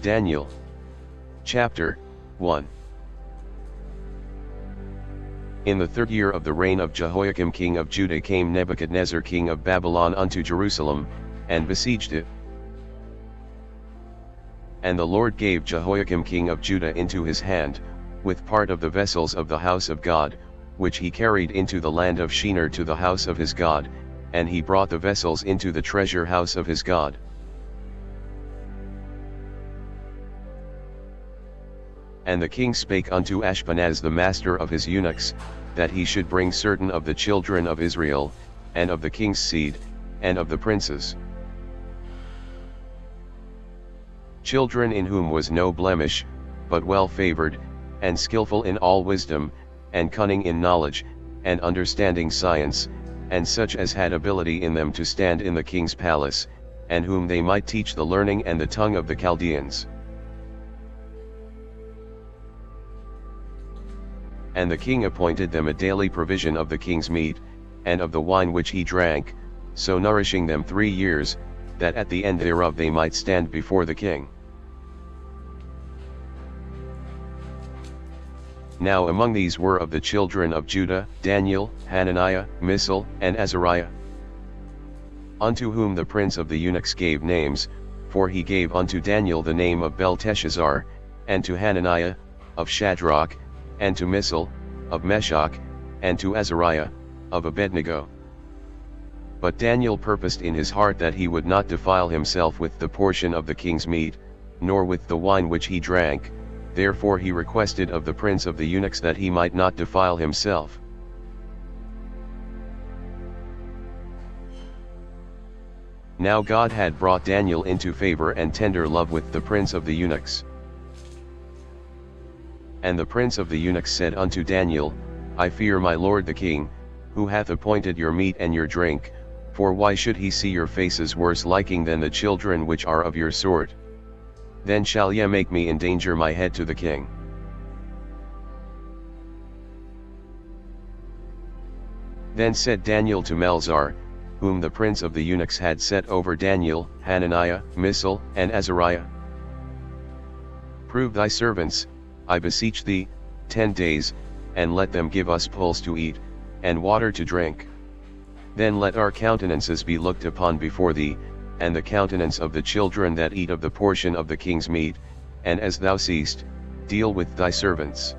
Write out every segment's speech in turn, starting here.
Daniel. Chapter 1. In the 3rd year of the reign of Jehoiakim king of Judah came Nebuchadnezzar king of Babylon unto Jerusalem, and besieged it. And the Lord gave Jehoiakim king of Judah into his hand, with part of the vessels of the house of God, which he carried into the land of Shinar to the house of his God, and he brought the vessels into the treasure house of his God. And the king spake unto Ashpenaz the master of his eunuchs, that he should bring certain of the children of Israel, and of the king's seed, and of the princes, children in whom was no blemish, but well favored, and skillful in all wisdom, and cunning in knowledge, and understanding science, and such as had ability in them to stand in the king's palace, and whom they might teach the learning and the tongue of the Chaldeans. And the king appointed them a daily provision of the king's meat, and of the wine which he drank, so nourishing them 3 years, that at the end thereof they might stand before the king. Now among these were of the children of Judah, Daniel, Hananiah, Mishael, and Azariah, unto whom the prince of the eunuchs gave names, for he gave unto Daniel the name of Belteshazzar, and to Hananiah, of Shadrach, and to Mishael, of Meshach, and to Azariah, of Abednego. But Daniel purposed in his heart that he would not defile himself with the portion of the king's meat, nor with the wine which he drank, therefore he requested of the prince of the eunuchs that he might not defile himself. Now God had brought Daniel into favor and tender love with the prince of the eunuchs. And the prince of the eunuchs said unto Daniel, I fear my lord the king, who hath appointed your meat and your drink, for why should he see your faces worse liking than the children which are of your sort? Then shall ye make me endanger my head to the king. Then said Daniel to Melzar, whom the prince of the eunuchs had set over Daniel, Hananiah, Mishael, and Azariah, prove thy servants, I beseech thee, 10 days, and let them give us pulse to eat, and water to drink. Then let our countenances be looked upon before thee, and the countenance of the children that eat of the portion of the king's meat, and as thou seest, deal with thy servants.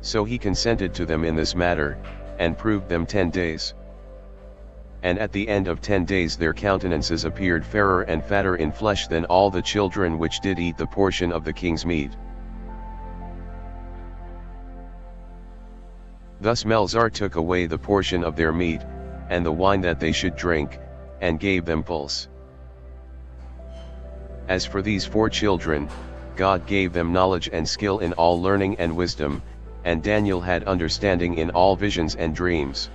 So he consented to them in this matter, and proved them 10 days. And at the end of 10 days their countenances appeared fairer and fatter in flesh than all the children which did eat the portion of the king's meat. Thus Melzar took away the portion of their meat, and the wine that they should drink, and gave them pulse. As for these 4 children, God gave them knowledge and skill in all learning and wisdom, and Daniel had understanding in all visions and dreams.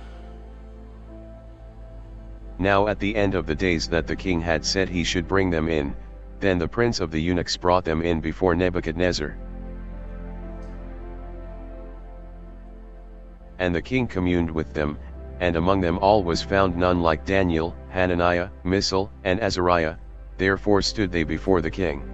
Now at the end of the days that the king had said he should bring them in, then the prince of the eunuchs brought them in before Nebuchadnezzar. And the king communed with them, and among them all was found none like Daniel, Hananiah, Mishael, and Azariah, therefore stood they before the king.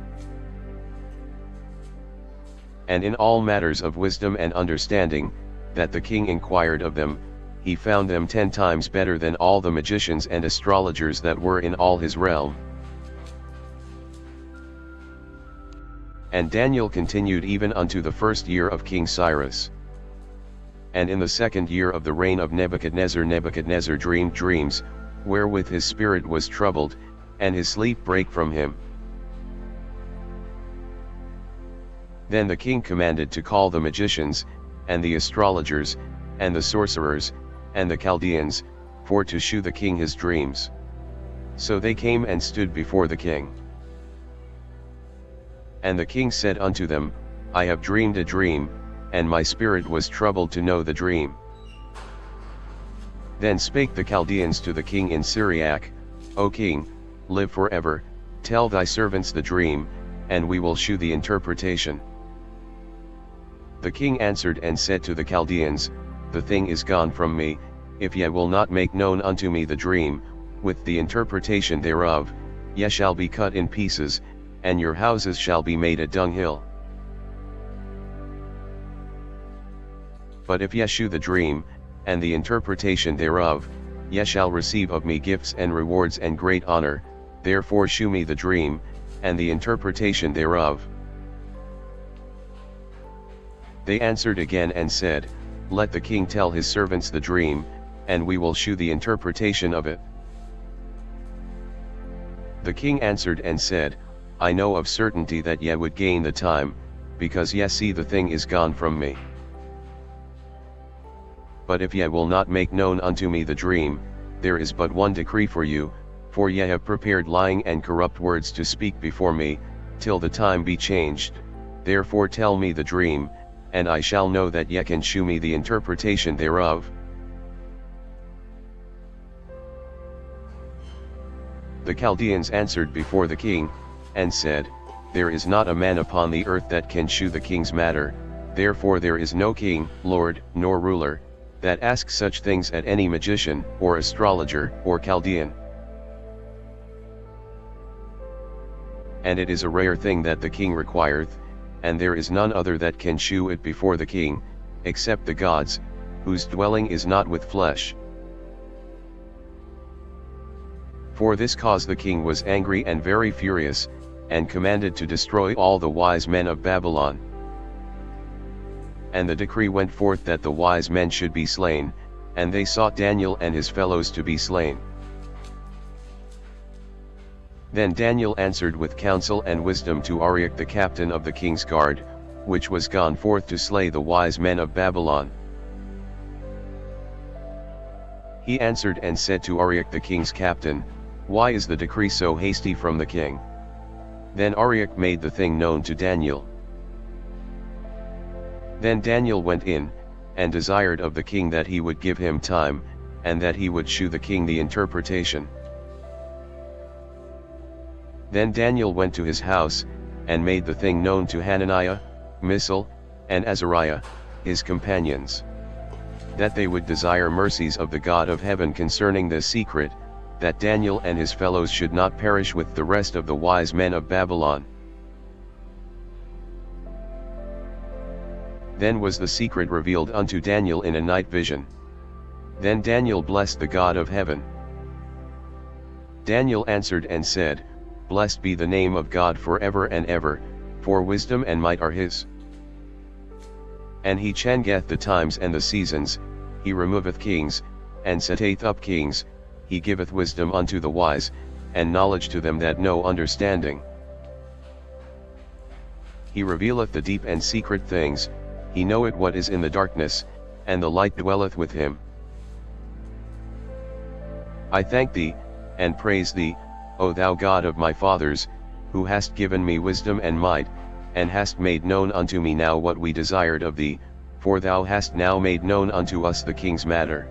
And in all matters of wisdom and understanding, that the king inquired of them, he found them 10 times better than all the magicians and astrologers that were in all his realm. And Daniel continued even unto the 1st year of King Cyrus. And in the 2nd year of the reign of Nebuchadnezzar, Nebuchadnezzar dreamed dreams, wherewith his spirit was troubled, and his sleep brake from him. Then the king commanded to call the magicians, and the astrologers, and the sorcerers, and the Chaldeans, for to shew the king his dreams. So they came and stood before the king. And the king said unto them, I have dreamed a dream, and my spirit was troubled to know the dream. Then spake the Chaldeans to the king in Syriac, O king, live forever, tell thy servants the dream, and we will shew the interpretation. The king answered and said to the Chaldeans, The thing is gone from me, if ye will not make known unto me the dream, with the interpretation thereof, ye shall be cut in pieces, and your houses shall be made a dunghill. But if ye shew the dream, and the interpretation thereof, ye shall receive of me gifts and rewards and great honor, therefore shew me the dream, and the interpretation thereof. They answered again and said, Let the king tell his servants the dream, and we will shew the interpretation of it. The king answered and said, I know of certainty that ye would gain the time, because ye see the thing is gone from me. But if ye will not make known unto me the dream, there is but one decree for you, for ye have prepared lying and corrupt words to speak before me, till the time be changed. Therefore tell me the dream, and I shall know that ye can shew me the interpretation thereof. The Chaldeans answered before the king, and said, There is not a man upon the earth that can shew the king's matter, therefore there is no king, lord, nor ruler, that asks such things at any magician, or astrologer, or Chaldean. And it is a rare thing that the king requireth, and there is none other that can shew it before the king, except the gods, whose dwelling is not with flesh. For this cause the king was angry and very furious, and commanded to destroy all the wise men of Babylon. And the decree went forth that the wise men should be slain, and they sought Daniel and his fellows to be slain. Then Daniel answered with counsel and wisdom to Arioch the captain of the king's guard, which was gone forth to slay the wise men of Babylon. He answered and said to Arioch the king's captain, Why is the decree so hasty from the king? Then Arioch made the thing known to Daniel. Then Daniel went in, and desired of the king that he would give him time, and that he would shew the king the interpretation. Then Daniel went to his house, and made the thing known to Hananiah, Mishael, and Azariah, his companions, that they would desire mercies of the God of heaven concerning this secret, that Daniel and his fellows should not perish with the rest of the wise men of Babylon. Then was the secret revealed unto Daniel in a night vision. Then Daniel blessed the God of heaven. Daniel answered and said, Blessed be the name of God forever and ever, for wisdom and might are his. And he changeth the times and the seasons, he removeth kings, and setteth up kings, he giveth wisdom unto the wise, and knowledge to them that know understanding. He revealeth the deep and secret things, he knoweth what is in the darkness, and the light dwelleth with him. I thank thee, and praise thee, O thou God of my fathers, who hast given me wisdom and might, and hast made known unto me now what we desired of thee, for thou hast now made known unto us the king's matter.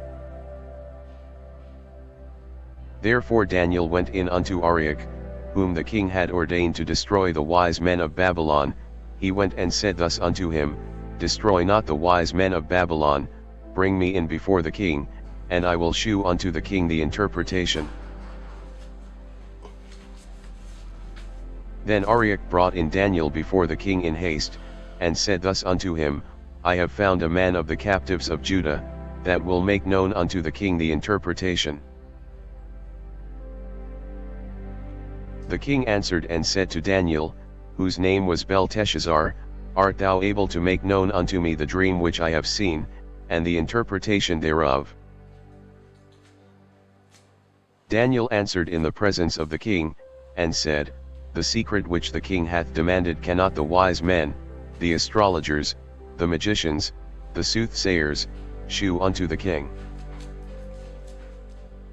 Therefore Daniel went in unto Arioch, whom the king had ordained to destroy the wise men of Babylon. He went and said thus unto him, Destroy not the wise men of Babylon, bring me in before the king, and I will shew unto the king the interpretation. Then Arioch brought in Daniel before the king in haste, and said thus unto him, I have found a man of the captives of Judah, that will make known unto the king the interpretation. The king answered and said to Daniel, whose name was Belteshazzar, Art thou able to make known unto me the dream which I have seen, and the interpretation thereof? Daniel answered in the presence of the king, and said, The secret which the king hath demanded cannot the wise men, the astrologers, the magicians, the soothsayers, shew unto the king.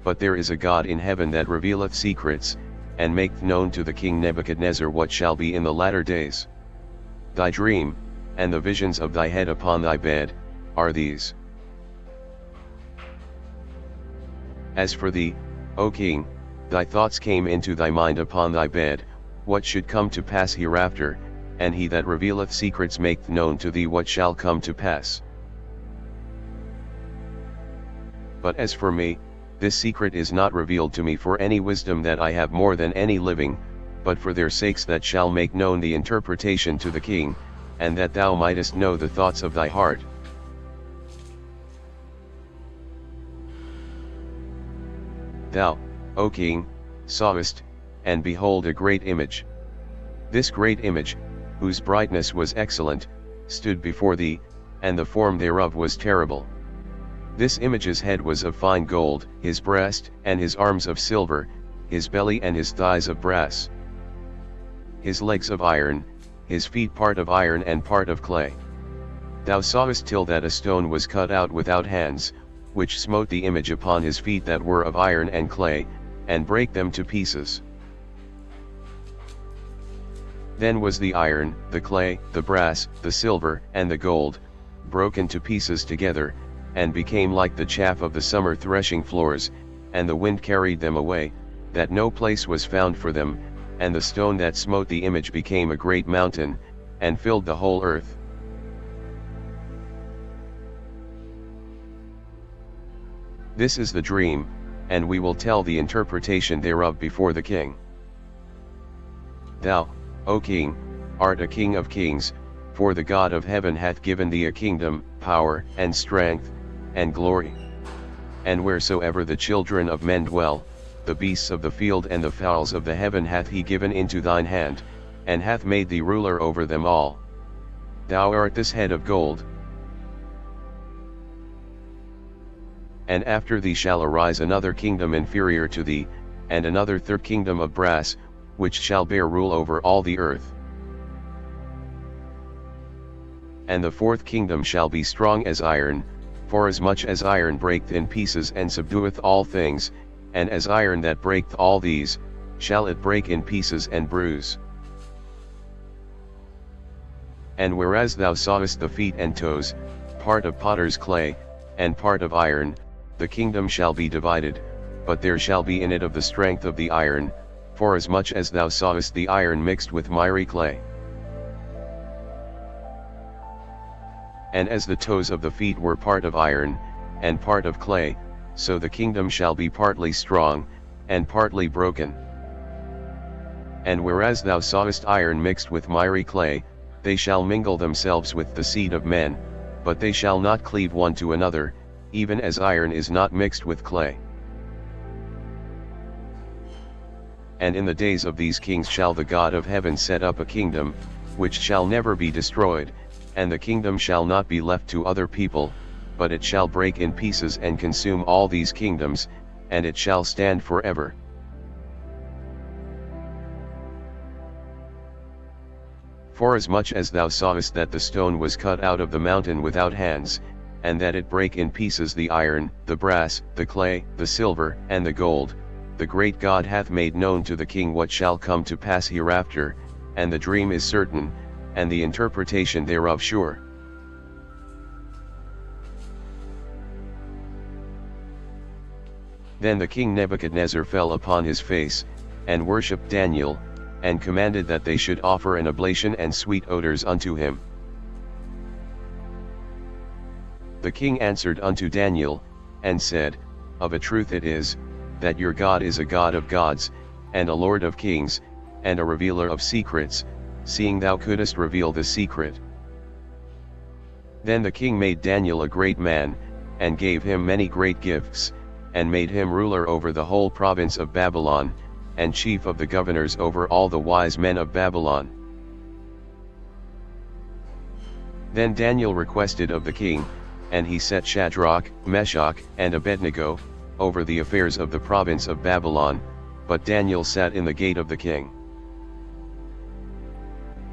But there is a God in heaven that revealeth secrets, and maketh known to the king Nebuchadnezzar what shall be in the latter days. Thy dream, and the visions of thy head upon thy bed, are these. As for thee, O king, thy thoughts came into thy mind upon thy bed, what should come to pass hereafter, and he that revealeth secrets maketh known to thee what shall come to pass. But as for me, this secret is not revealed to me for any wisdom that I have more than any living, but for their sakes that shall make known the interpretation to the king, and that thou mightest know the thoughts of thy heart. Thou, O king, sawest, and behold a great image. This great image, whose brightness was excellent, stood before thee, and the form thereof was terrible. This image's head was of fine gold, his breast and his arms of silver, his belly and his thighs of brass, his legs of iron, his feet part of iron and part of clay. Thou sawest till that a stone was cut out without hands, which smote the image upon his feet that were of iron and clay, and brake them to pieces. Then was the iron, the clay, the brass, the silver, and the gold, broken to pieces together, and became like the chaff of the summer threshing floors, and the wind carried them away, that no place was found for them, and the stone that smote the image became a great mountain, and filled the whole earth. This is the dream, and we will tell the interpretation thereof before the king. Thou, O king, art a king of kings, for the God of heaven hath given thee a kingdom, power, and strength, and glory. And wheresoever the children of men dwell, the beasts of the field and the fowls of the heaven hath he given into thine hand, and hath made thee ruler over them all. Thou art this head of gold. And after thee shall arise another kingdom inferior to thee, and another third kingdom of brass, which shall bear rule over all the earth. And the fourth kingdom shall be strong as iron, forasmuch as iron breaketh in pieces and subdueth all things, and as iron that breaketh all these, shall it break in pieces and bruise. And whereas thou sawest the feet and toes, part of potter's clay, and part of iron, the kingdom shall be divided, but there shall be in it of the strength of the iron, forasmuch as thou sawest the iron mixed with miry clay. And as the toes of the feet were part of iron, and part of clay, so the kingdom shall be partly strong, and partly broken. And whereas thou sawest iron mixed with miry clay, they shall mingle themselves with the seed of men, but they shall not cleave one to another, even as iron is not mixed with clay. And in the days of these kings shall the God of heaven set up a kingdom, which shall never be destroyed, and the kingdom shall not be left to other people, but it shall break in pieces and consume all these kingdoms, and it shall stand forever. Forasmuch as thou sawest that the stone was cut out of the mountain without hands, and that it brake in pieces the iron, the brass, the clay, the silver, and the gold, the great God hath made known to the king what shall come to pass hereafter, and the dream is certain, and the interpretation thereof sure. Then the king Nebuchadnezzar fell upon his face, and worshipped Daniel, and commanded that they should offer an oblation and sweet odors unto him. The king answered unto Daniel, and said, Of a truth it is, that your God is a God of gods, and a Lord of kings, and a revealer of secrets, seeing thou couldest reveal the secret. Then the king made Daniel a great man, and gave him many great gifts, and made him ruler over the whole province of Babylon, and chief of the governors over all the wise men of Babylon. Then Daniel requested of the king, and he set Shadrach, Meshach, and Abednego over the affairs of the province of Babylon, but Daniel sat in the gate of the king.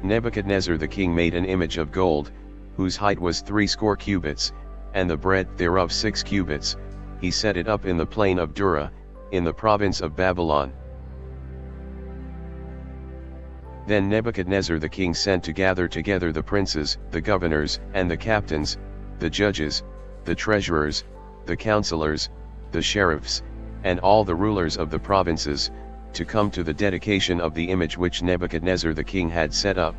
Nebuchadnezzar the king made an image of gold, whose height was 60 cubits, and the breadth thereof 6 cubits, he set it up in the plain of Dura, in the province of Babylon. Then Nebuchadnezzar the king sent to gather together the princes, the governors, and the captains, the judges, the treasurers, the counselors, the sheriffs, and all the rulers of the provinces, to come to the dedication of the image which Nebuchadnezzar the king had set up.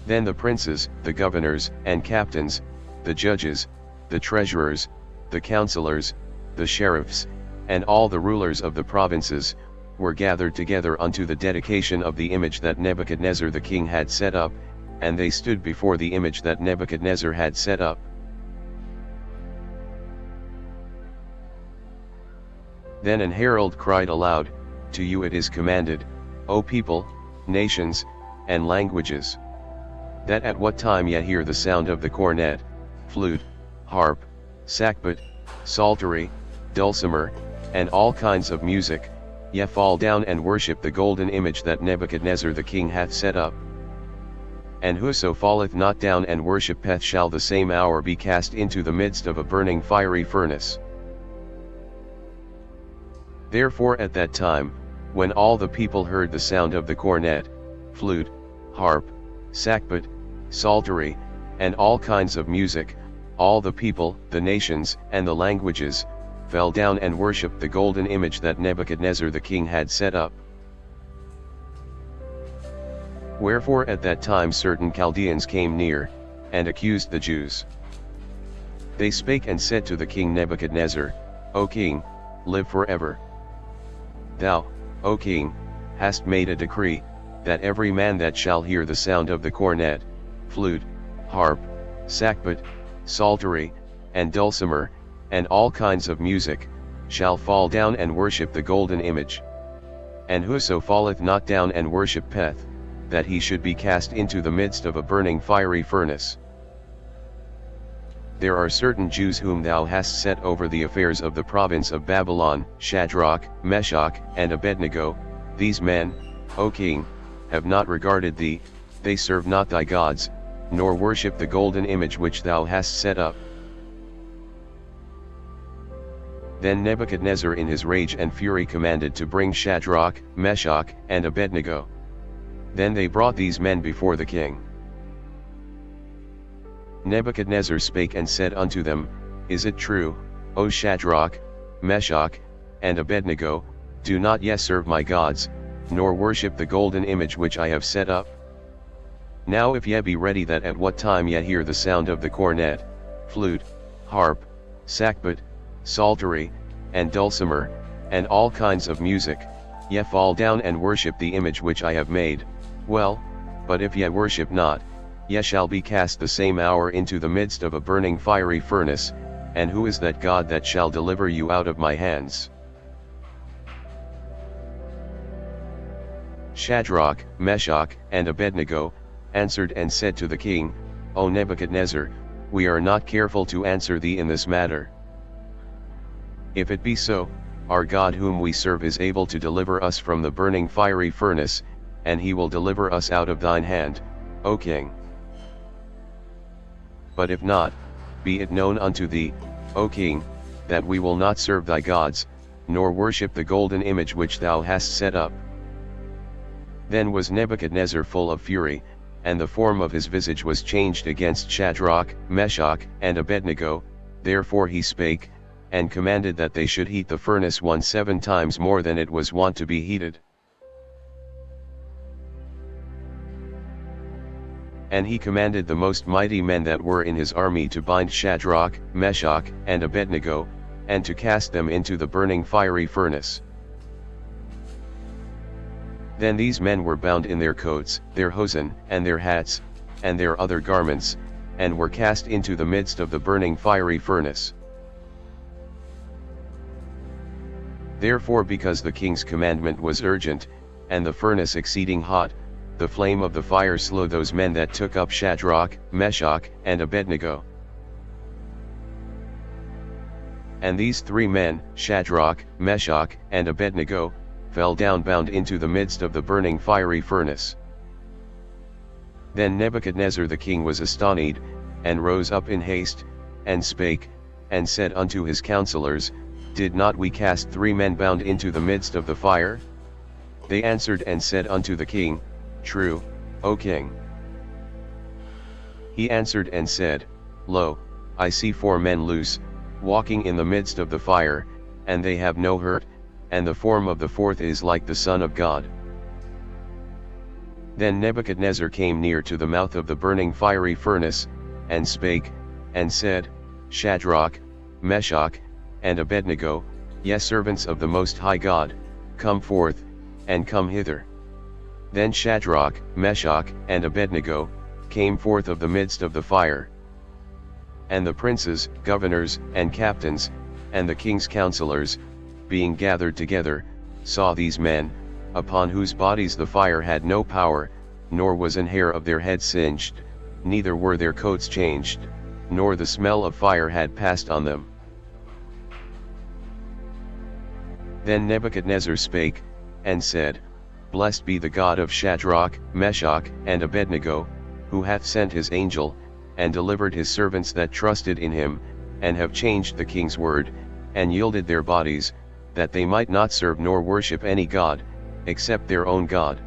Then the princes, the governors, and captains, the judges, the treasurers, the counselors, the sheriffs, and all the rulers of the provinces, were gathered together unto the dedication of the image that Nebuchadnezzar the king had set up, and they stood before the image that Nebuchadnezzar had set up. Then an herald cried aloud, To you it is commanded, O people, nations, and languages, that at what time ye hear the sound of the cornet, flute, harp, sackbut, psaltery, dulcimer, and all kinds of music, ye fall down and worship the golden image that Nebuchadnezzar the king hath set up. And whoso falleth not down and worshipeth shall the same hour be cast into the midst of a burning fiery furnace. Therefore at that time, when all the people heard the sound of the cornet, flute, harp, sackbut, psaltery, and all kinds of music, all the people, the nations, and the languages, fell down and worshipped the golden image that Nebuchadnezzar the king had set up. Wherefore at that time certain Chaldeans came near, and accused the Jews. They spake and said to the king Nebuchadnezzar, O king, live forever. Thou, O king, hast made a decree, that every man that shall hear the sound of the cornet, flute, harp, sackbut, psaltery, and dulcimer, and all kinds of music, shall fall down and worship the golden image. And whoso falleth not down and worshippeth, that he should be cast into the midst of a burning fiery furnace. There are certain Jews whom thou hast set over the affairs of the province of Babylon, Shadrach, Meshach, and Abednego. These men, O king, have not regarded thee, they serve not thy gods, nor worship the golden image which thou hast set up. Then Nebuchadnezzar in his rage and fury commanded to bring Shadrach, Meshach, and Abednego. Then they brought these men before the king. Nebuchadnezzar spake and said unto them, Is it true, O Shadrach, Meshach, and Abednego, do not ye serve my gods, nor worship the golden image which I have set up? Now if ye be ready that at what time ye hear the sound of the cornet, flute, harp, sackbut, psaltery, and dulcimer, and all kinds of music, ye fall down and worship the image which I have made, well, but if ye worship not, ye shall be cast the same hour into the midst of a burning fiery furnace, and who is that God that shall deliver you out of my hands? Shadrach, Meshach, and Abednego answered and said to the king, O Nebuchadnezzar, we are not careful to answer thee in this matter. If it be so, our God whom we serve is able to deliver us from the burning fiery furnace, and he will deliver us out of thine hand, O king. But if not, be it known unto thee, O king, that we will not serve thy gods, nor worship the golden image which thou hast set up. Then was Nebuchadnezzar full of fury, and the form of his visage was changed against Shadrach, Meshach, and Abednego. Therefore he spake, and commanded that they should heat the furnace 17 times more than it was wont to be heated. And he commanded the most mighty men that were in his army to bind Shadrach, Meshach, and Abednego, and to cast them into the burning fiery furnace. Then these men were bound in their coats, their hosen, and their hats, and their other garments, and were cast into the midst of the burning fiery furnace. Therefore because the king's commandment was urgent, and the furnace exceeding hot, the flame of the fire slew those men that took up Shadrach, Meshach, and Abednego. And these 3 men, Shadrach, Meshach, and Abednego, fell down bound into the midst of the burning fiery furnace. Then Nebuchadnezzar the king was astonished, and rose up in haste, and spake, and said unto his counselors, Did not we cast 3 men bound into the midst of the fire? They answered and said unto the king, True, O king. He answered and said, Lo, I see 4 men loose, walking in the midst of the fire, and they have no hurt, and the form of the 4th is like the Son of God. Then Nebuchadnezzar came near to the mouth of the burning fiery furnace, and spake, and said, Shadrach, Meshach, and Abednego, ye servants of the Most High God, come forth, and come hither. Then Shadrach, Meshach, and Abednego came forth of the midst of the fire. And the princes, governors, and captains, and the king's counselors, being gathered together, saw these men, upon whose bodies the fire had no power, nor was an hair of their head singed, neither were their coats changed, nor the smell of fire had passed on them. Then Nebuchadnezzar spake, and said, Blessed be the God of Shadrach, Meshach, and Abednego, who hath sent his angel, and delivered his servants that trusted in him, and have changed the king's word, and yielded their bodies, that they might not serve nor worship any god, except their own God.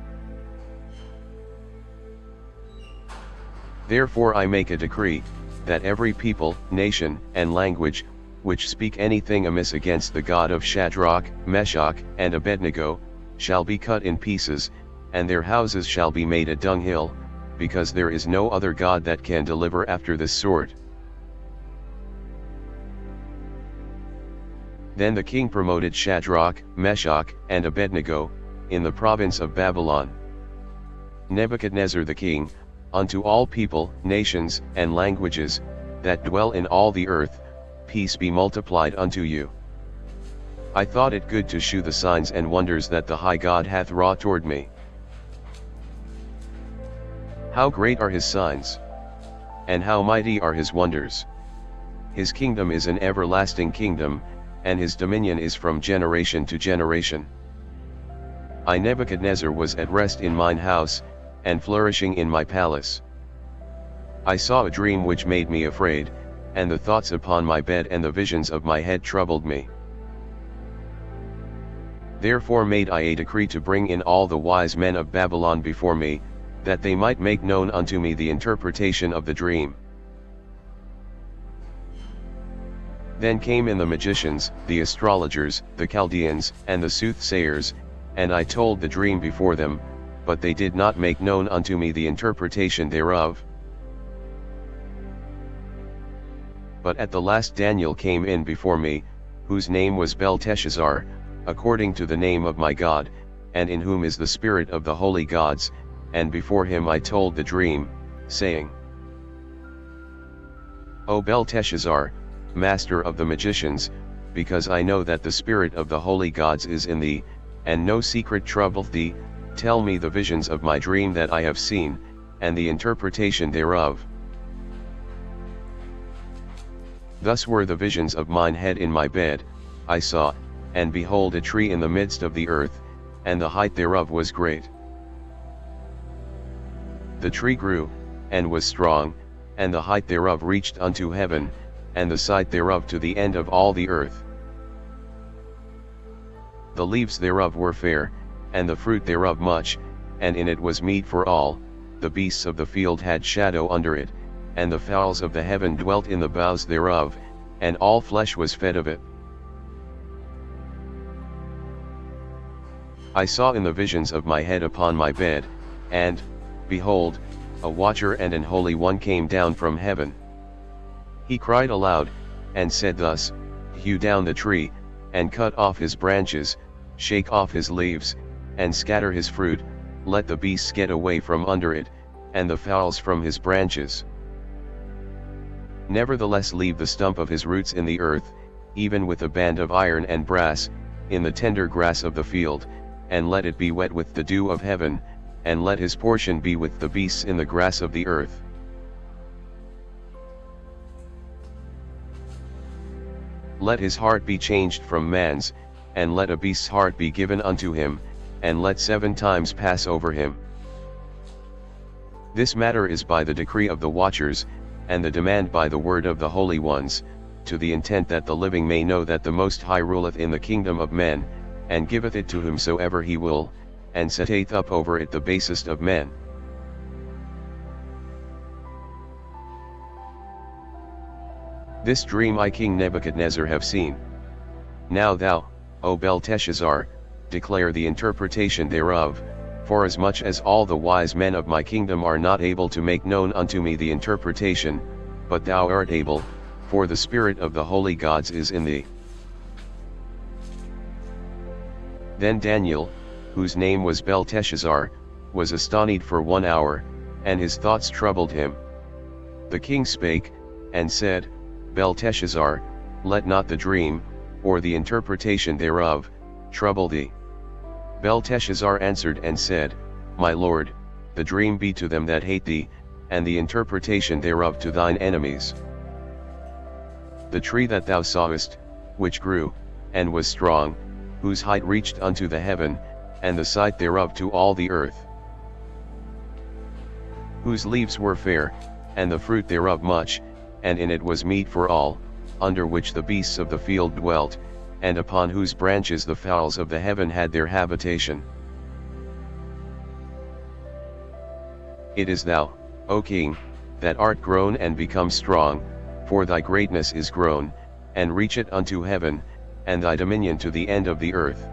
Therefore I make a decree, that every people, nation, and language, which speak anything amiss against the God of Shadrach, Meshach, and Abednego, shall be cut in pieces, and their houses shall be made a dunghill, because there is no other God that can deliver after this sort. Then the king promoted Shadrach, Meshach, and Abednego, in the province of Babylon. Nebuchadnezzar the king, unto all people, nations, and languages, that dwell in all the earth, peace be multiplied unto you. I thought it good to shew the signs and wonders that the high God hath wrought toward me. How great are his signs! And how mighty are his wonders! His kingdom is an everlasting kingdom, and his dominion is from generation to generation. I Nebuchadnezzar was at rest in mine house, and flourishing in my palace. I saw a dream which made me afraid, and the thoughts upon my bed and the visions of my head troubled me. Therefore made I a decree to bring in all the wise men of Babylon before me, that they might make known unto me the interpretation of the dream. Then came in the magicians, the astrologers, the Chaldeans, and the soothsayers, and I told the dream before them, but they did not make known unto me the interpretation thereof. But at the last Daniel came in before me, whose name was Belteshazzar, according to the name of my God, and in whom is the spirit of the holy gods, and before him I told the dream, saying, O Belteshazzar, master of the magicians, because I know that the spirit of the holy gods is in thee, and no secret troubleth thee, tell me the visions of my dream that I have seen, and the interpretation thereof. Thus were the visions of mine head in my bed, I saw, and behold a tree in the midst of the earth, and the height thereof was great. The tree grew, and was strong, and the height thereof reached unto heaven, and the side thereof to the end of all the earth. The leaves thereof were fair, and the fruit thereof much, and in it was meat for all, the beasts of the field had shadow under it, and the fowls of the heaven dwelt in the boughs thereof, and all flesh was fed of it. I saw in the visions of my head upon my bed, and, behold, a watcher and an holy one came down from heaven. He cried aloud, and said thus, Hew down the tree, and cut off his branches, shake off his leaves, and scatter his fruit, let the beasts get away from under it, and the fowls from his branches. Nevertheless leave the stump of his roots in the earth, even with a band of iron and brass, in the tender grass of the field, and let it be wet with the dew of heaven, and let his portion be with the beasts in the grass of the earth. Let his heart be changed from man's, and let a beast's heart be given unto him, and let 7 times pass over him. This matter is by the decree of the watchers, and the demand by the word of the holy ones, to the intent that the living may know that the Most High ruleth in the kingdom of men, and giveth it to whomsoever he will, and setteth up over it the basest of men. This dream I King Nebuchadnezzar have seen. Now thou, O Belteshazzar, declare the interpretation thereof, forasmuch as all the wise men of my kingdom are not able to make known unto me the interpretation, but thou art able, for the spirit of the holy gods is in thee. Then Daniel, whose name was Belteshazzar, was astonied for 1 hour, and his thoughts troubled him. The king spake, and said, Belteshazzar, let not the dream, or the interpretation thereof, trouble thee. Belteshazzar answered and said, My lord, the dream be to them that hate thee, and the interpretation thereof to thine enemies. The tree that thou sawest, which grew, and was strong, whose height reached unto the heaven, and the sight thereof to all the earth, whose leaves were fair, and the fruit thereof much, and in it was meat for all, under which the beasts of the field dwelt, and upon whose branches the fowls of the heaven had their habitation. It is thou, O king, that art grown and become strong, for thy greatness is grown, and reacheth unto heaven, and thy dominion to the end of the earth.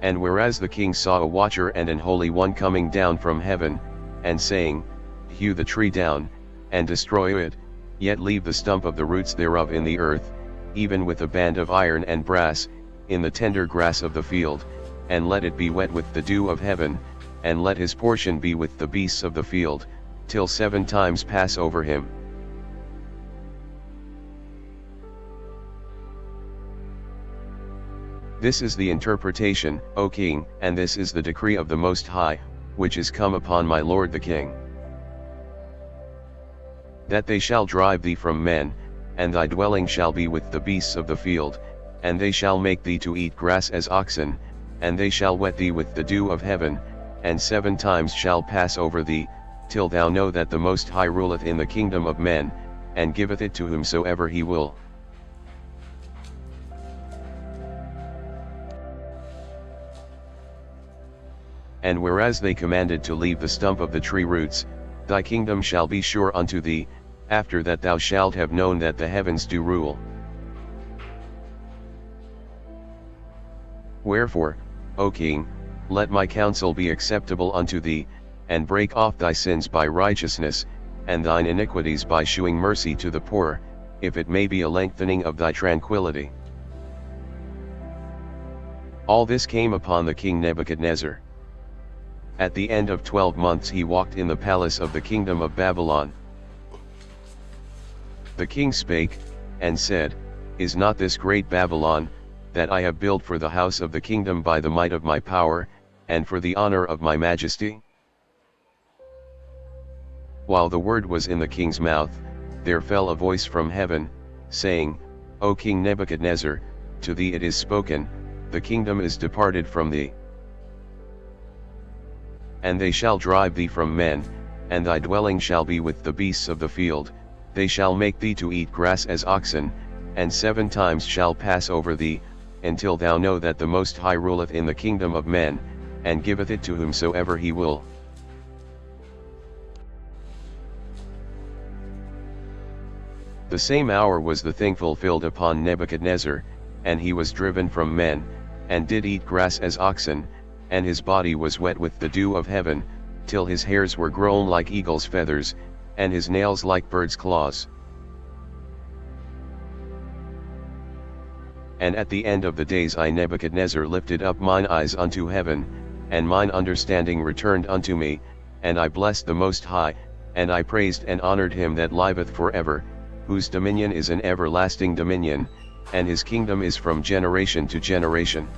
And whereas the king saw a watcher and an holy one coming down from heaven, and saying, Hew the tree down, and destroy it, yet leave the stump of the roots thereof in the earth, even with a band of iron and brass, in the tender grass of the field, and let it be wet with the dew of heaven, and let his portion be with the beasts of the field, till 7 times pass over him. This is the interpretation, O king, and this is the decree of the Most High, which is come upon my lord the king. That they shall drive thee from men, and thy dwelling shall be with the beasts of the field, and they shall make thee to eat grass as oxen, and they shall wet thee with the dew of heaven, and 7 times shall pass over thee, till thou know that the Most High ruleth in the kingdom of men, and giveth it to whomsoever he will. And whereas they commanded to leave the stump of the tree roots, thy kingdom shall be sure unto thee, after that thou shalt have known that the heavens do rule. Wherefore, O king, let my counsel be acceptable unto thee, and break off thy sins by righteousness, and thine iniquities by shewing mercy to the poor, if it may be a lengthening of thy tranquility. All this came upon the king Nebuchadnezzar. At the end of 12 months he walked in the palace of the kingdom of Babylon. The king spake, and said, Is not this great Babylon, that I have built for the house of the kingdom by the might of my power, and for the honor of my majesty? While the word was in the king's mouth, there fell a voice from heaven, saying, O King Nebuchadnezzar, to thee it is spoken, the kingdom is departed from thee. And they shall drive thee from men, and thy dwelling shall be with the beasts of the field, they shall make thee to eat grass as oxen, and 7 times shall pass over thee, until thou know that the Most High ruleth in the kingdom of men, and giveth it to whomsoever he will. The same hour was the thing fulfilled upon Nebuchadnezzar, and he was driven from men, and did eat grass as oxen, and his body was wet with the dew of heaven, till his hairs were grown like eagle's feathers, and his nails like birds' claws. And at the end of the days I Nebuchadnezzar lifted up mine eyes unto heaven, and mine understanding returned unto me, and I blessed the Most High, and I praised and honored him that liveth for ever, whose dominion is an everlasting dominion, and his kingdom is from generation to generation.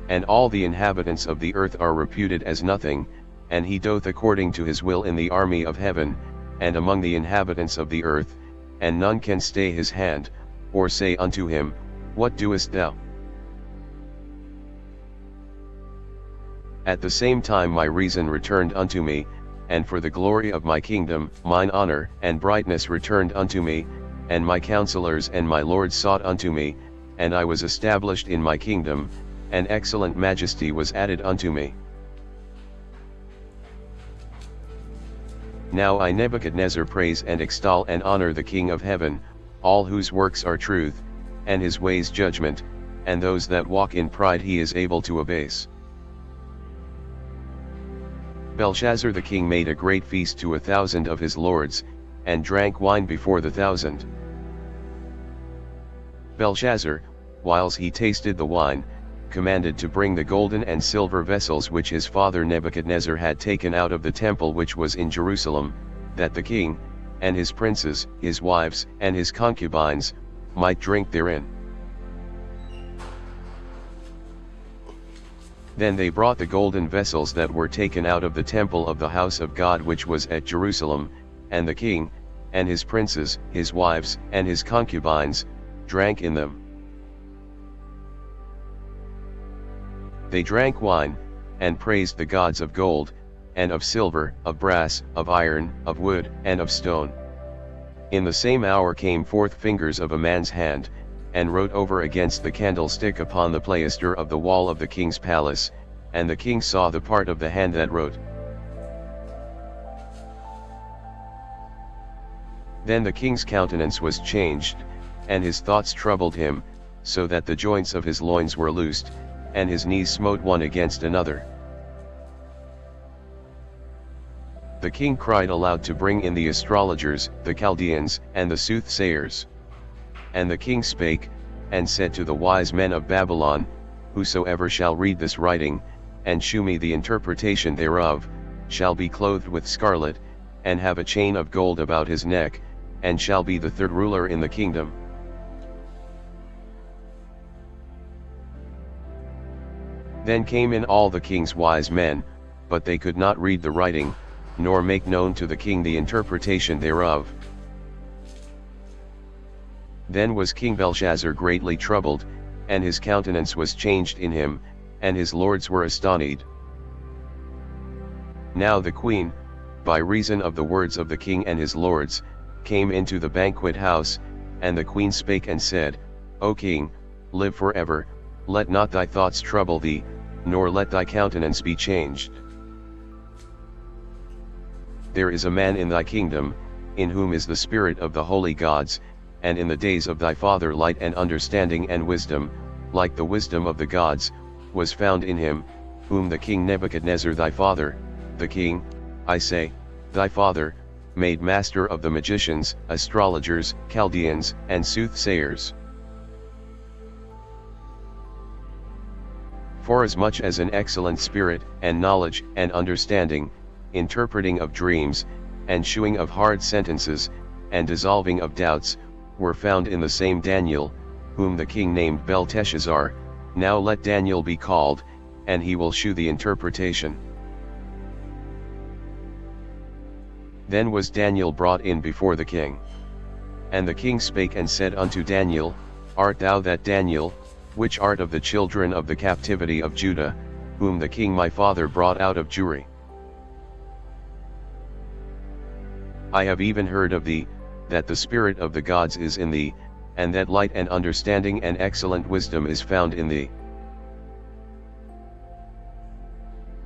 And all the inhabitants of the earth are reputed as nothing, and he doth according to his will in the army of heaven, and among the inhabitants of the earth, and none can stay his hand, or say unto him, What doest thou? At the same time my reason returned unto me, and for the glory of my kingdom, mine honor and brightness returned unto me, and my counselors and my lords sought unto me, and I was established in my kingdom, and excellent majesty was added unto me. Now I Nebuchadnezzar praise and extol and honor the King of heaven, all whose works are truth, and his ways judgment, and those that walk in pride he is able to abase. Belshazzar the king made a great feast to 1,000 of his lords, and drank wine before the 1,000. Belshazzar, whiles he tasted the wine, commanded to bring the golden and silver vessels which his father Nebuchadnezzar had taken out of the temple which was in Jerusalem, that the king, and his princes, his wives, and his concubines, might drink therein. Then they brought the golden vessels that were taken out of the temple of the house of God which was at Jerusalem, and the king, and his princes, his wives, and his concubines, drank in them. They drank wine, and praised the gods of gold, and of silver, of brass, of iron, of wood, and of stone. In the same hour came forth fingers of a man's hand, and wrote over against the candlestick upon the plaster of the wall of the king's palace, and the king saw the part of the hand that wrote. Then the king's countenance was changed, and his thoughts troubled him, so that the joints of his loins were loosed, and his knees smote one against another. The king cried aloud to bring in the astrologers, the Chaldeans, and the soothsayers. And the king spake, and said to the wise men of Babylon, Whosoever shall read this writing, and shew me the interpretation thereof, shall be clothed with scarlet, and have a chain of gold about his neck, and shall be the third ruler in the kingdom. Then came in all the king's wise men, but they could not read the writing, nor make known to the king the interpretation thereof. Then was King Belshazzar greatly troubled, and his countenance was changed in him, and his lords were astonied. Now the queen, by reason of the words of the king and his lords, came into the banquet house, and the queen spake and said, O king, live forever, let not thy thoughts trouble thee, nor let thy countenance be changed. There is a man in thy kingdom, in whom is the spirit of the holy gods, and in the days of thy father light and understanding and wisdom, like the wisdom of the gods, was found in him, whom the king Nebuchadnezzar thy father, the king, I say, thy father, made master of the magicians, astrologers, Chaldeans, and soothsayers. Forasmuch as an excellent spirit, and knowledge, and understanding, interpreting of dreams, and shewing of hard sentences, and dissolving of doubts, were found in the same Daniel, whom the king named Belteshazzar, now let Daniel be called, and he will shew the interpretation. Then was Daniel brought in before the king. And the king spake and said unto Daniel, Art thou that Daniel, which art of the children of the captivity of Judah, whom the king my father brought out of Jewry? I have even heard of thee, that the spirit of the gods is in thee, and that light and understanding and excellent wisdom is found in thee.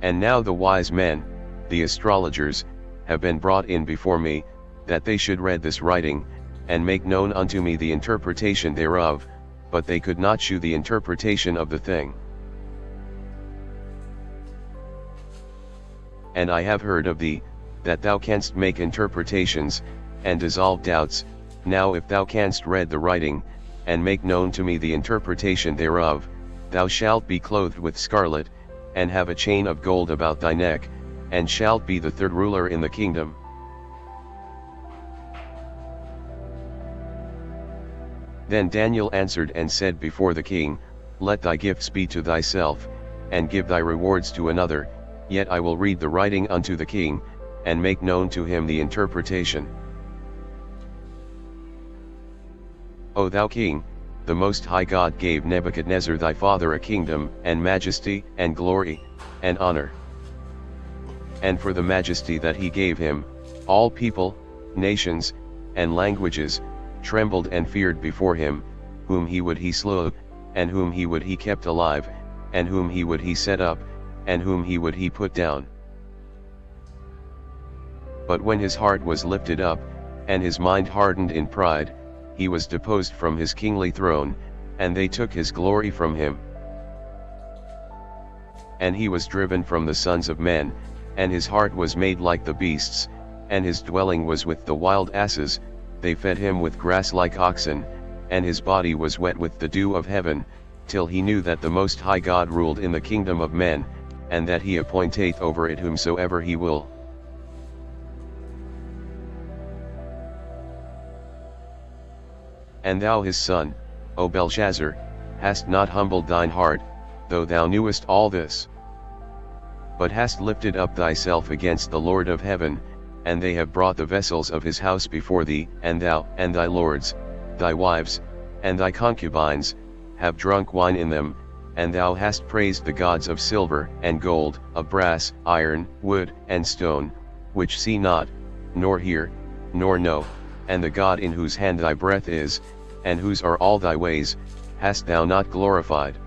And now the wise men, the astrologers, have been brought in before me, that they should read this writing, and make known unto me the interpretation thereof, but they could not shew the interpretation of the thing. And I have heard of thee, that thou canst make interpretations, and dissolve doubts. Now if thou canst read the writing, and make known to me the interpretation thereof, thou shalt be clothed with scarlet, and have a chain of gold about thy neck, and shalt be the third ruler in the kingdom. Then Daniel answered and said before the king, Let thy gifts be to thyself, and give thy rewards to another, yet I will read the writing unto the king, and make known to him the interpretation. O thou king, the Most High God gave Nebuchadnezzar thy father a kingdom, and majesty, and glory, and honor. And for the majesty that he gave him, all people, nations, and languages, trembled and feared before him, whom he would he slew, and whom he would he kept alive, and whom he would he set up, and whom he would he put down. But when his heart was lifted up, and his mind hardened in pride, he was deposed from his kingly throne, and they took his glory from him. And he was driven from the sons of men, and his heart was made like the beasts, and his dwelling was with the wild asses. They fed him with grass like oxen, and his body was wet with the dew of heaven, till he knew that the Most High God ruled in the kingdom of men, and that he appointeth over it whomsoever he will. And thou his son, O Belshazzar, hast not humbled thine heart, though thou knewest all this, but hast lifted up thyself against the Lord of heaven, and they have brought the vessels of his house before thee, and thou, and thy lords, thy wives, and thy concubines, have drunk wine in them, and thou hast praised the gods of silver, and gold, of brass, iron, wood, and stone, which see not, nor hear, nor know, and the God in whose hand thy breath is, and whose are all thy ways, hast thou not glorified.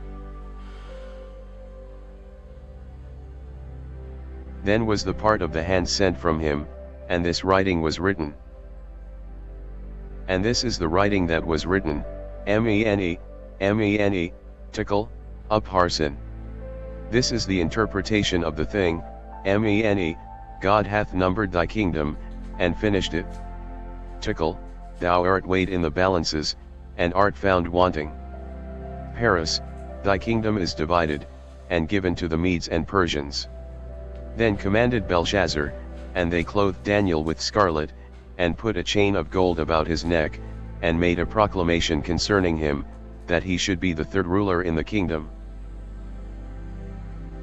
Then was the part of the hand sent from him, and this writing was written. And this is the writing that was written, Mene, Mene, Tekel, Upharsin. This is the interpretation of the thing, Mene, God hath numbered thy kingdom, and finished it. Tekel, thou art weighed in the balances, and art found wanting. Paris, thy kingdom is divided, and given to the Medes and Persians. Then commanded Belshazzar, and they clothed Daniel with scarlet, and put a chain of gold about his neck, and made a proclamation concerning him, that he should be the third ruler in the kingdom.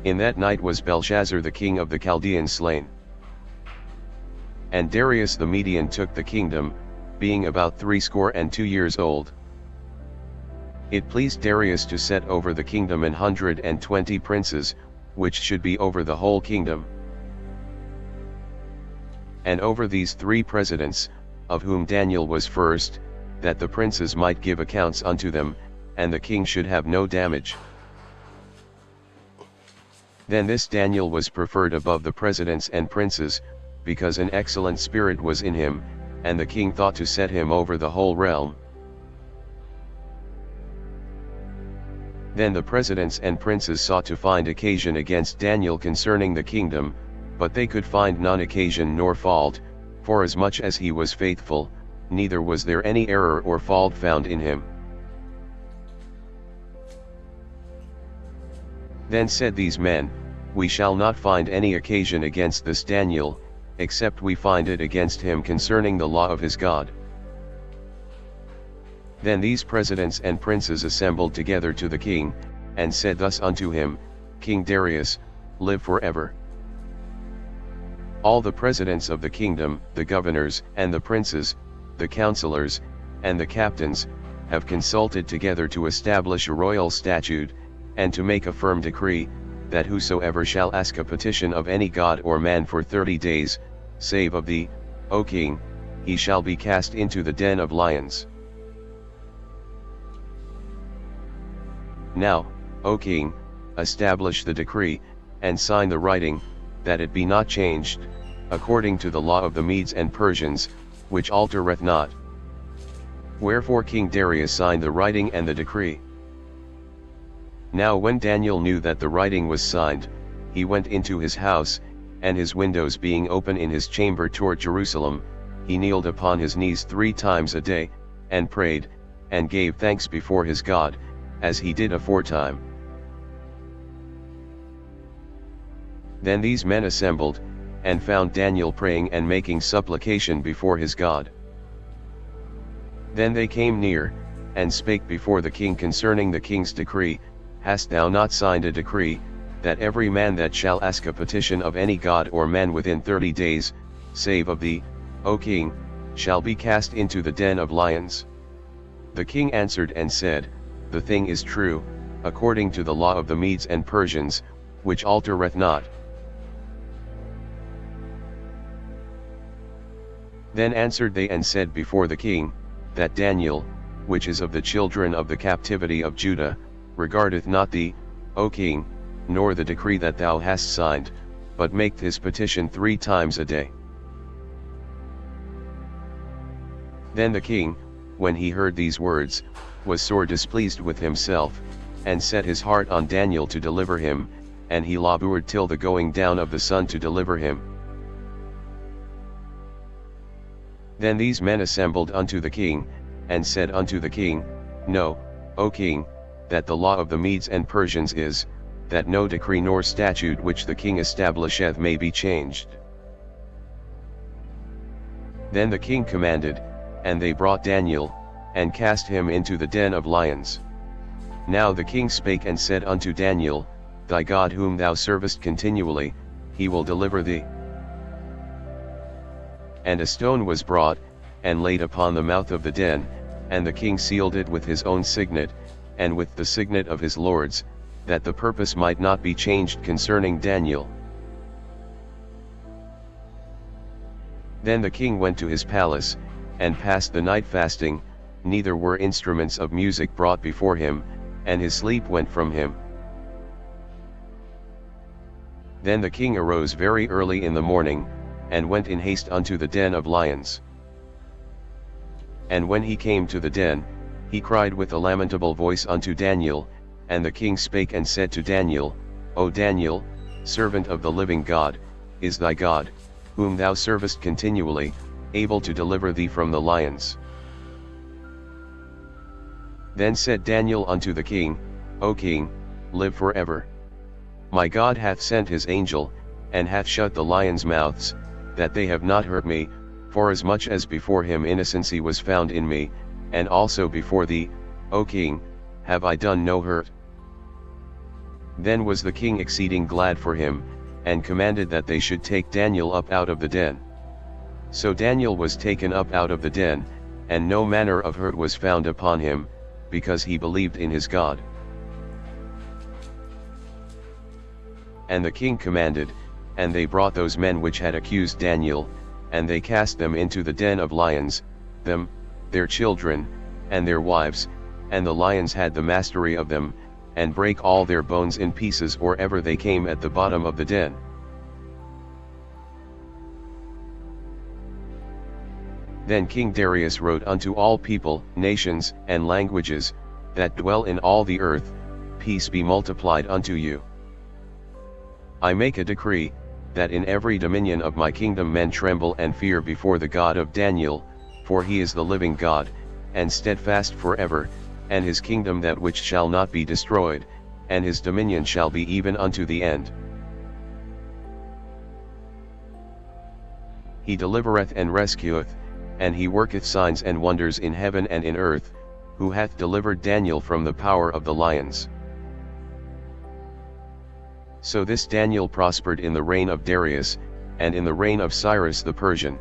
In that night was Belshazzar the king of the Chaldeans slain. And Darius the Median took the kingdom, being about 62 years old. It pleased Darius to set over the kingdom 120 princes, which should be over the whole kingdom. And over these 3 presidents, of whom Daniel was first, that the princes might give accounts unto them, and the king should have no damage. Then this Daniel was preferred above the presidents and princes, because an excellent spirit was in him, and the king thought to set him over the whole realm. Then the presidents and princes sought to find occasion against Daniel concerning the kingdom, but they could find none occasion nor fault, forasmuch as he was faithful, neither was there any error or fault found in him. Then said these men, We shall not find any occasion against this Daniel, except we find it against him concerning the law of his God. Then these presidents and princes assembled together to the king, and said thus unto him, King Darius, live forever. All the presidents of the kingdom, the governors, and the princes, the counselors, and the captains, have consulted together to establish a royal statute, and to make a firm decree, that whosoever shall ask a petition of any god or man for 30 days, save of thee, O king, he shall be cast into the den of lions. Now, O king, establish the decree, and sign the writing, that it be not changed, according to the law of the Medes and Persians, which altereth not. Wherefore King Darius signed the writing and the decree. Now when Daniel knew that the writing was signed, he went into his house, and his windows being open in his chamber toward Jerusalem, he kneeled upon his knees 3 times a day, and prayed, and gave thanks before his God, as he did aforetime. Then these men assembled, and found Daniel praying and making supplication before his God. Then they came near, and spake before the king concerning the king's decree, Hast thou not signed a decree, that every man that shall ask a petition of any god or man within 30 days, save of thee, O king, shall be cast into the den of lions? The king answered and said, The thing is true, according to the law of the Medes and Persians, which altereth not. Then answered they and said before the king, that Daniel, which is of the children of the captivity of Judah, regardeth not thee, O king, nor the decree that thou hast signed, but maketh his petition 3 times a day. Then the king, when he heard these words, was sore displeased with himself, and set his heart on Daniel to deliver him, and he labored till the going down of the sun to deliver him. Then these men assembled unto the king, and said unto the king, Know, O king, that the law of the Medes and Persians is, that no decree nor statute which the king establisheth may be changed. Then the king commanded, and they brought Daniel, and cast him into the den of lions. Now the king spake and said unto Daniel, Thy God whom thou servest continually, he will deliver thee. And a stone was brought, and laid upon the mouth of the den, and the king sealed it with his own signet, and with the signet of his lords, that the purpose might not be changed concerning Daniel. Then the king went to his palace, and passed the night fasting, neither were instruments of music brought before him, and his sleep went from him. Then the king arose very early in the morning, and went in haste unto the den of lions. And when he came to the den, he cried with a lamentable voice unto Daniel, and the king spake and said to Daniel, O Daniel, servant of the living God, is thy God, whom thou servest continually, able to deliver thee from the lions? Then said Daniel unto the king, O king, live forever. My God hath sent his angel, and hath shut the lions' mouths, that they have not hurt me, forasmuch as before him innocency was found in me, and also before thee, O king, have I done no hurt. Then was the king exceeding glad for him, and commanded that they should take Daniel up out of the den. So Daniel was taken up out of the den, and no manner of hurt was found upon him, because he believed in his God. And the king commanded, and they brought those men which had accused Daniel, and they cast them into the den of lions, them, their children, and their wives, and the lions had the mastery of them, and brake all their bones in pieces or ever they came at the bottom of the den. Then King Darius wrote unto all people, nations, and languages, that dwell in all the earth, Peace be multiplied unto you. I make a decree, that in every dominion of my kingdom men tremble and fear before the God of Daniel, for he is the living God, and steadfast forever, and his kingdom that which shall not be destroyed, and his dominion shall be even unto the end. He delivereth and rescueth, and he worketh signs and wonders in heaven and in earth, who hath delivered Daniel from the power of the lions. So this Daniel prospered in the reign of Darius, and in the reign of Cyrus the Persian.